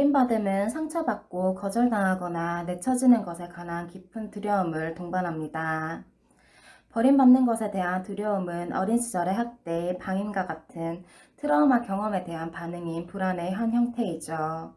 버림받음은 상처받고 거절당하거나 내쳐지는 것에 관한 깊은 두려움을 동반합니다. 버림받는 것에 대한 두려움은 어린 시절의 학대, 방임과 같은 트라우마 경험에 대한 반응인 불안의 한 형태이죠.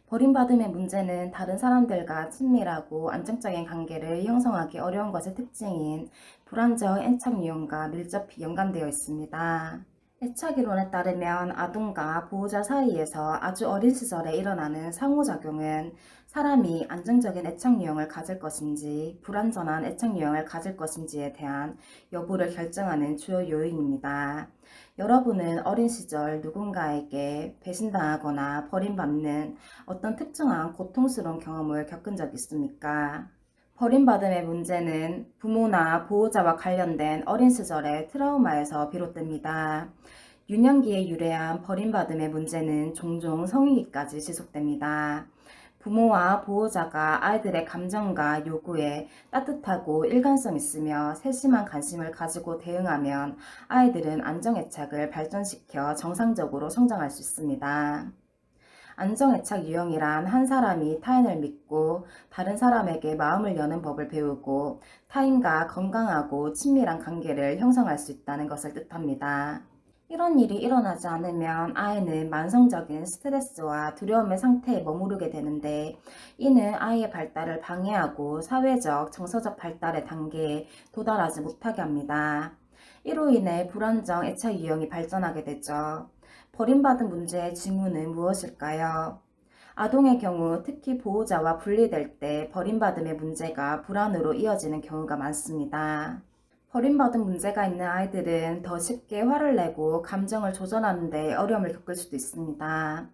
버림받음의 문제는 다른 사람들과 친밀하고 안정적인 관계를 형성하기 어려운 것의 특징인 불안정 애착 유형과 밀접히 연관되어 있습니다. 애착 이론에 따르면 아동과 보호자 사이에서 아주 어린 시절에 일어나는 상호작용은 사람이 안정적인 애착 유형을 가질 것인지 불완전한 애착 유형을 가질 것인지에 대한 여부를 결정하는 주요 요인입니다. 여러분은 어린 시절 누군가에게 배신당하거나 버림받는 어떤 특정한 고통스러운 경험을 겪은 적 있습니까? 버림받음의 문제는 부모나 보호자와 관련된 어린 시절의 트라우마에서 비롯됩니다. 유년기에 유래한 버림받음의 문제는 종종 성인기까지 지속됩니다. 부모와 보호자가 아이들의 감정과 요구에 따뜻하고 일관성 있으며 세심한 관심을 가지고 대응하면 아이들은 안정애착을 발전시켜 정상적으로 성장할 수 있습니다. 안정애착 유형이란 한 사람이 타인을 믿고 다른 사람에게 마음을 여는 법을 배우고 타인과 건강하고 친밀한 관계를 형성할 수 있다는 것을 뜻합니다. 이런 일이 일어나지 않으면 아이는 만성적인 스트레스와 두려움의 상태에 머무르게 되는데 이는 아이의 발달을 방해하고 사회적, 정서적 발달의 단계에 도달하지 못하게 합니다. 이로 인해 불안정 애착 유형이 발전하게 되죠. 버림받은 문제의 징후는 무엇일까요? 아동의 경우 특히 보호자와 분리될 때 버림받음의 문제가 불안으로 이어지는 경우가 많습니다. 버림받은 문제가 있는 아이들은 더 쉽게 화를 내고 감정을 조절하는 데 어려움을 겪을 수도 있습니다.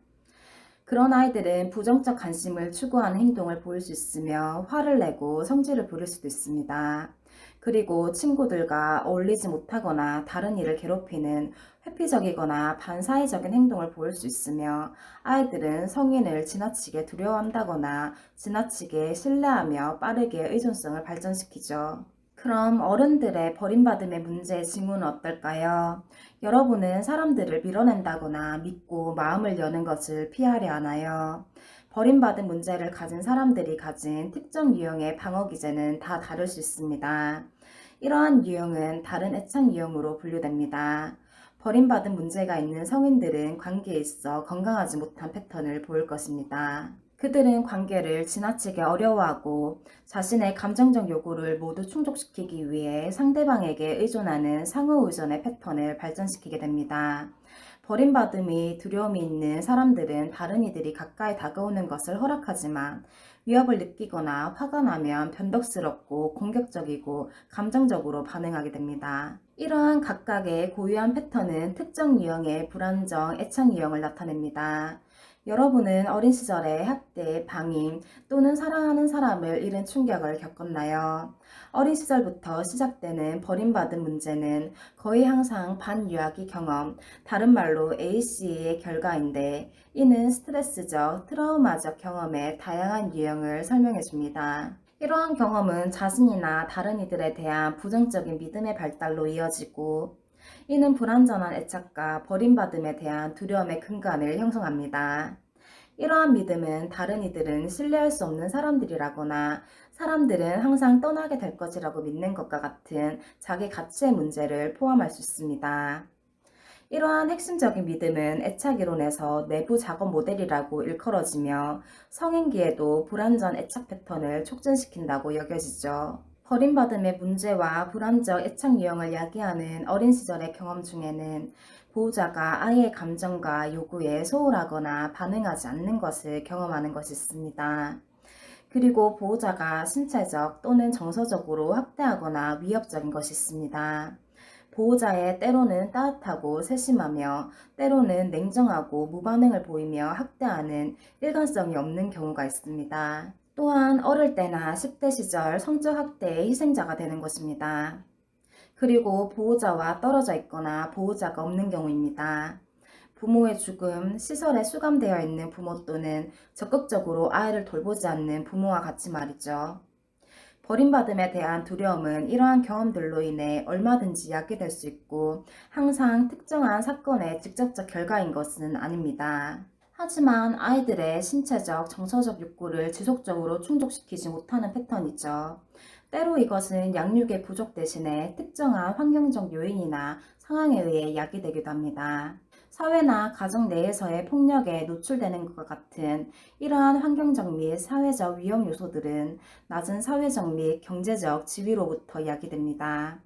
그런 아이들은 부정적 관심을 추구하는 행동을 보일 수 있으며 화를 내고 성질을 부릴 수도 있습니다. 그리고 친구들과 어울리지 못하거나 다른 이를 괴롭히는 회피적이거나 반사회적인 행동을 보일 수 있으며 아이들은 성인을 지나치게 두려워한다거나 지나치게 신뢰하며 빠르게 의존성을 발전시키죠. 그럼 어른들의 버림받음의 문제의 징후는 어떨까요? 여러분은 사람들을 밀어낸다거나 믿고 마음을 여는 것을 피하려 하나요? 버림받은 문제를 가진 사람들이 가진 특정 유형의 방어 기제는 다 다를 수 있습니다. 이러한 유형은 다른 애착 유형으로 분류됩니다. 버림받은 문제가 있는 성인들은 관계에 있어 건강하지 못한 패턴을 보일 것입니다. 그들은 관계를 지나치게 어려워하고 자신의 감정적 요구를 모두 충족시키기 위해 상대방에게 의존하는 상호의존의 패턴을 발전시키게 됩니다. 버림받음이 두려움이 있는 사람들은 다른 이들이 가까이 다가오는 것을 허락하지만 위협을 느끼거나 화가 나면 변덕스럽고 공격적이고 감정적으로 반응하게 됩니다. 이러한 각각의 고유한 패턴은 특정 유형의 불안정 애착 유형을 나타냅니다. 여러분은 어린 시절에 학대, 방임 또는 사랑하는 사람을 잃은 충격을 겪었나요? 어린 시절부터 시작되는 버림받은 문제는 거의 항상 반유아기 경험, 다른 말로 ACE의 결과인데 이는 스트레스적, 트라우마적 경험의 다양한 유형을 설명해 줍니다. 이러한 경험은 자신이나 다른 이들에 대한 부정적인 믿음의 발달로 이어지고 이는 불완전한 애착과 버림받음에 대한 두려움의 근간을 형성합니다. 이러한 믿음은 다른 이들은 신뢰할 수 없는 사람들이라거나 사람들은 항상 떠나게 될 것이라고 믿는 것과 같은 자기 가치의 문제를 포함할 수 있습니다. 이러한 핵심적인 믿음은 애착이론에서 내부 작업 모델이라고 일컬어지며 성인기에도 불완전 애착 패턴을 촉진시킨다고 여겨지죠. 버림받음의 문제와 불안정 애착 유형을 야기하는 어린 시절의 경험 중에는 보호자가 아이의 감정과 요구에 소홀하거나 반응하지 않는 것을 경험하는 것이 있습니다. 그리고 보호자가 신체적 또는 정서적으로 학대하거나 위협적인 것이 있습니다. 보호자의 때로는 따뜻하고 세심하며 때로는 냉정하고 무반응을 보이며 학대하는 일관성이 없는 경우가 있습니다. 또한 어릴 때나 10대 시절 성적 학대의 희생자가 되는 것입니다. 그리고 보호자와 떨어져 있거나 보호자가 없는 경우입니다. 부모의 죽음, 시설에 수감되어 있는 부모 또는 적극적으로 아이를 돌보지 않는 부모와 같이 말이죠. 버림받음에 대한 두려움은 이러한 경험들로 인해 얼마든지 야기될 수 있고 항상 특정한 사건의 직접적 결과인 것은 아닙니다. 하지만 아이들의 신체적, 정서적 욕구를 지속적으로 충족시키지 못하는 패턴이죠. 때로 이것은 양육의 부족 대신에 특정한 환경적 요인이나 상황에 의해 야기되기도 합니다. 사회나 가정 내에서의 폭력에 노출되는 것과 같은 이러한 환경적 및 사회적 위험 요소들은 낮은 사회적 및 경제적 지위로부터 야기됩니다.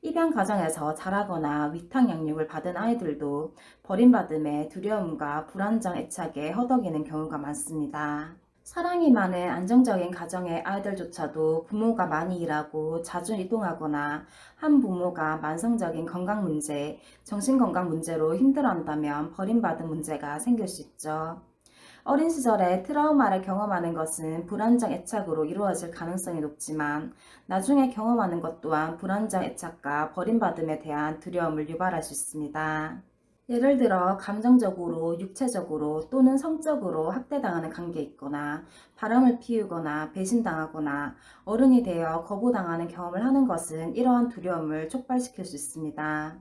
입양 가정에서 자라거나 위탁 양육을 받은 아이들도 버림받음의 두려움과 불안정 애착에 허덕이는 경우가 많습니다. 사랑이 많은 안정적인 가정의 아이들조차도 부모가 많이 일하고 자주 이동하거나 한 부모가 만성적인 건강 문제, 정신건강 문제로 힘들어한다면 버림받은 문제가 생길 수 있죠. 어린 시절에 트라우마를 경험하는 것은 불안정 애착으로 이루어질 가능성이 높지만 나중에 경험하는 것 또한 불안정 애착과 버림받음에 대한 두려움을 유발할 수 있습니다. 예를 들어 감정적으로, 육체적으로 또는 성적으로 학대당하는 관계에 있거나 바람을 피우거나 배신당하거나 어른이 되어 거부당하는 경험을 하는 것은 이러한 두려움을 촉발시킬 수 있습니다.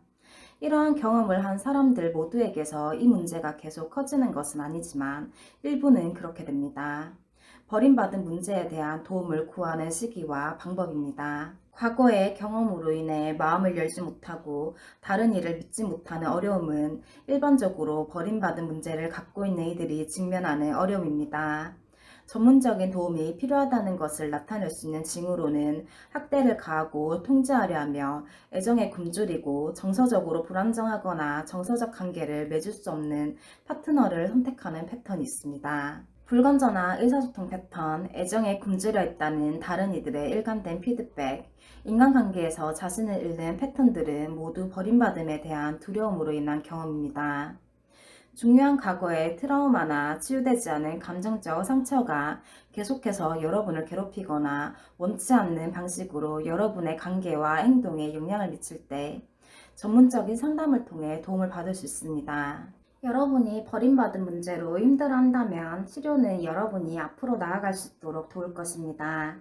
이러한 경험을 한 사람들 모두에게서 이 문제가 계속 커지는 것은 아니지만 일부는 그렇게 됩니다. 버림받은 문제에 대한 도움을 구하는 시기와 방법입니다. 과거의 경험으로 인해 마음을 열지 못하고 다른 이를 믿지 못하는 어려움은 일반적으로 버림받은 문제를 갖고 있는 이들이 직면하는 어려움입니다. 전문적인 도움이 필요하다는 것을 나타낼 수 있는 징후로는 학대를 가하고 통제하려 하며 애정에 굶주리고 정서적으로 불안정하거나 정서적 관계를 맺을 수 없는 파트너를 선택하는 패턴이 있습니다. 불건전한 의사소통 패턴, 애정에 굶주려 있다는 다른 이들의 일관된 피드백, 인간관계에서 자신을 잃는 패턴들은 모두 버림받음에 대한 두려움으로 인한 경험입니다. 중요한 과거의 트라우마나 치유되지 않은 감정적 상처가 계속해서 여러분을 괴롭히거나 원치 않는 방식으로 여러분의 관계와 행동에 영향을 미칠 때 전문적인 상담을 통해 도움을 받을 수 있습니다. 여러분이 버림받은 문제로 힘들어한다면 치료는 여러분이 앞으로 나아갈 수 있도록 도울 것입니다.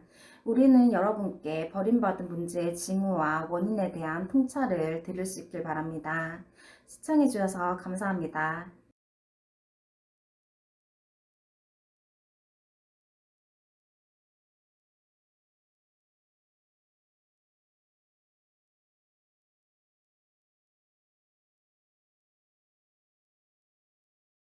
우리는 여러분께 버림받은 문제의 징후와 원인에 대한 통찰을 드릴 수 있길 바랍니다. 시청해주셔서 감사합니다.